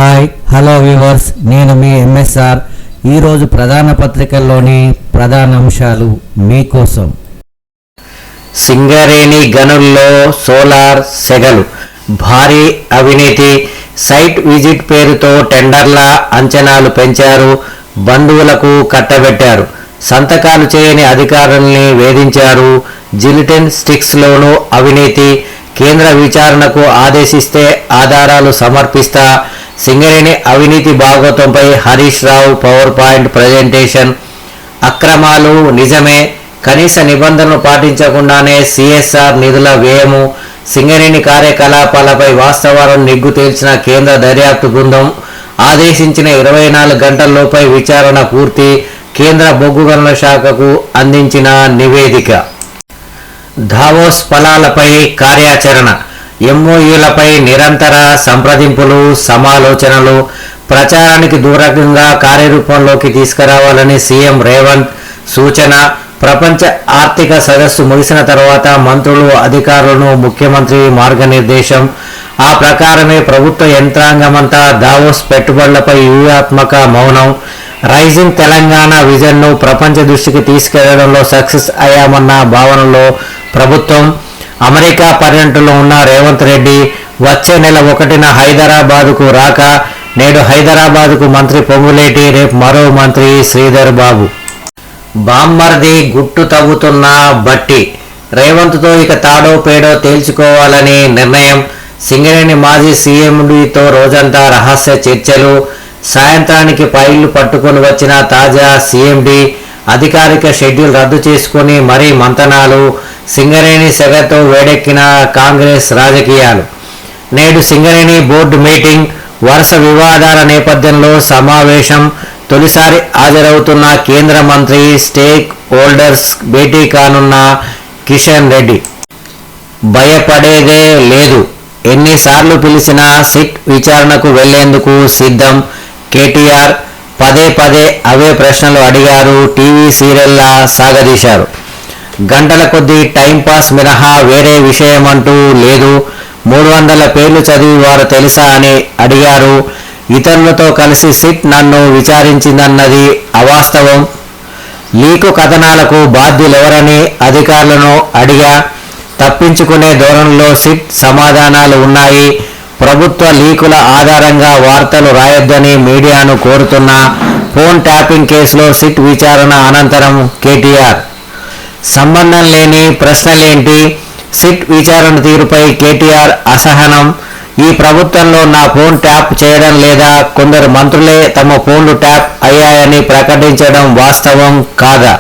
Hi hello viewers, నేను మీ MSR. ఈరోజు ప్రధాన పత్రికల్లోని ప్రధాన అంశాలు మీకోసం. సింగరేణి గనుల్లో సోలార్ సెగలు, భారీ అవినీతి, సైట్ విజిట్ పేరుతో టెండర్ల అంచనాలు పెంచారు, బంధువులకు కట్టబెట్టారు, సంతకాలు చేయని అధికారుల్ని వేధించారు, జిలిటన్ స్టిక్స్లోనూ అవినీతి, కేంద్ర విచారణకు ఆదేశిస్తే ఆధారాలు సమర్పిస్తా, సింగరేణి అవినీతి భాగోతంపై Harish Rao power point presentation, అక్రమాలు నిజమే, కనీస నిబంధనలు పాటించకుండానే సిఎస్ఆర్ నిధుల వ్యయము, సింగరేణి కార్యకలాపాలపై వాస్తవాలను నిగ్గు తేల్చిన కేంద్ర దర్యాప్తు బృందం, ఆదేశించిన 24 గంటల్లోపై విచారణ పూర్తి, కేంద్ర బొగ్గు గనుల శాఖకు అందించిన నివేదిక. దావోస్ ఫలాలపై కార్యాచరణ, ఎంఓయూలపై నిరంతర సంప్రదింపులు, సమాలోచనలు, ప్రచారానికి దూరంగా కార్యరూపంలోకి తీసుకురావాలని సీఎం రేవంత్ సూచన. ప్రపంచ ఆర్థిక సదస్సు ముగిసిన తర్వాత మంత్రులు, అధికారులను ముఖ్యమంత్రి మార్గనిర్దేశం. ఆ ప్రకారమే ప్రభుత్వ యంత్రాంగమంతా దావోస్ పెట్టుబడులపై వ్యూహాత్మక మౌనం. రైజింగ్ తెలంగాణ విజన్ను ప్రపంచ దృష్టికి తీసుకెళ్లడంలో సక్సెస్ అయ్యామన్న భావనలో ప్రభుత్వం. అమెరికా పర్యటనలో ఉన్న రేవంత్ రెడ్డి వచ్చే నెల 1న హైదరాబాదుకు రాక, నేడు హైదరాబాదుకు మంత్రి పొంగులేటి, రేపు మరో మంత్రి శ్రీధర్ బాబు. బామ్మర్ది గుట్టు తవ్వుతున్న బట్టి, రేవంత్తో ఇక తాడో పేడో తేల్చుకోవాలని నిర్ణయం. సింగరేణి మాజీ సీఎండీతో రోజంతా రహస్య చర్చలు. సాయంత్రానికి ఫైళ్లు పట్టుకొని వచ్చిన తాజా సీఎండీ అధికారిక షెడ్యూల్ రద్దు చేసుకుని మరీ మంతనాలు. సింగరేణి సెగతో వేడెక్కిన కాంగ్రెస్ రాజకీయాలు. నేడు సింగరేణి బోర్డు మీటింగ్, వరుస వివాదాల నేపథ్యంలో సమావేశం. తొలిసారి హాజరవుతున్న కేంద్ర మంత్రి, స్టేక్ హోల్డర్స్ భేటీ కానున్న కిషన్ రెడ్డి. భయపడేదే లేదు, ఎన్నిసార్లు పిలిచినా సిట్ విచారణకు వెళ్లేందుకు సిద్ధం. కేటీఆర్ పదే పదే అవే ప్రశ్నలు అడిగారు, టీవీ సీరియల్లా సాగదీశారు. గంటల కొద్దీ టైంపాస్ మినహా వేరే విషయమంటూ లేదు. 300 పేర్లు చదివి వారు తెలుసా అని అడిగారు. ఇతరులతో కలిసి సిట్ నన్ను విచారించిందన్నది అవాస్తవం. లీకు కథనాలకు బాధ్యులెవరని అధికారులను అడిగా. తప్పించుకునే ధోరణిలో సిట్ సమాధానాలు ఉన్నాయి. ప్రభుత్వ లీకుల ఆధారంగా వార్తలు రాయొద్దని మీడియాను కోరుతున్న ఫోన్ ట్యాపింగ్ కేసులో సిట్ విచారణ అనంతరం కేటీఆర్. సంబంధం లేని ప్రశ్నలేంటి? సిట్ విచారణ తీరుపై కేటీఆర్ అసహనం. ఈ ప్రభుత్వంలో నా ఫోన్ ట్యాప్ చేయడం లేదా, కొందరు మంత్రులే తమ ఫోన్లు ట్యాప్ అయ్యాయని ప్రకటించడం వాస్తవం కాదా?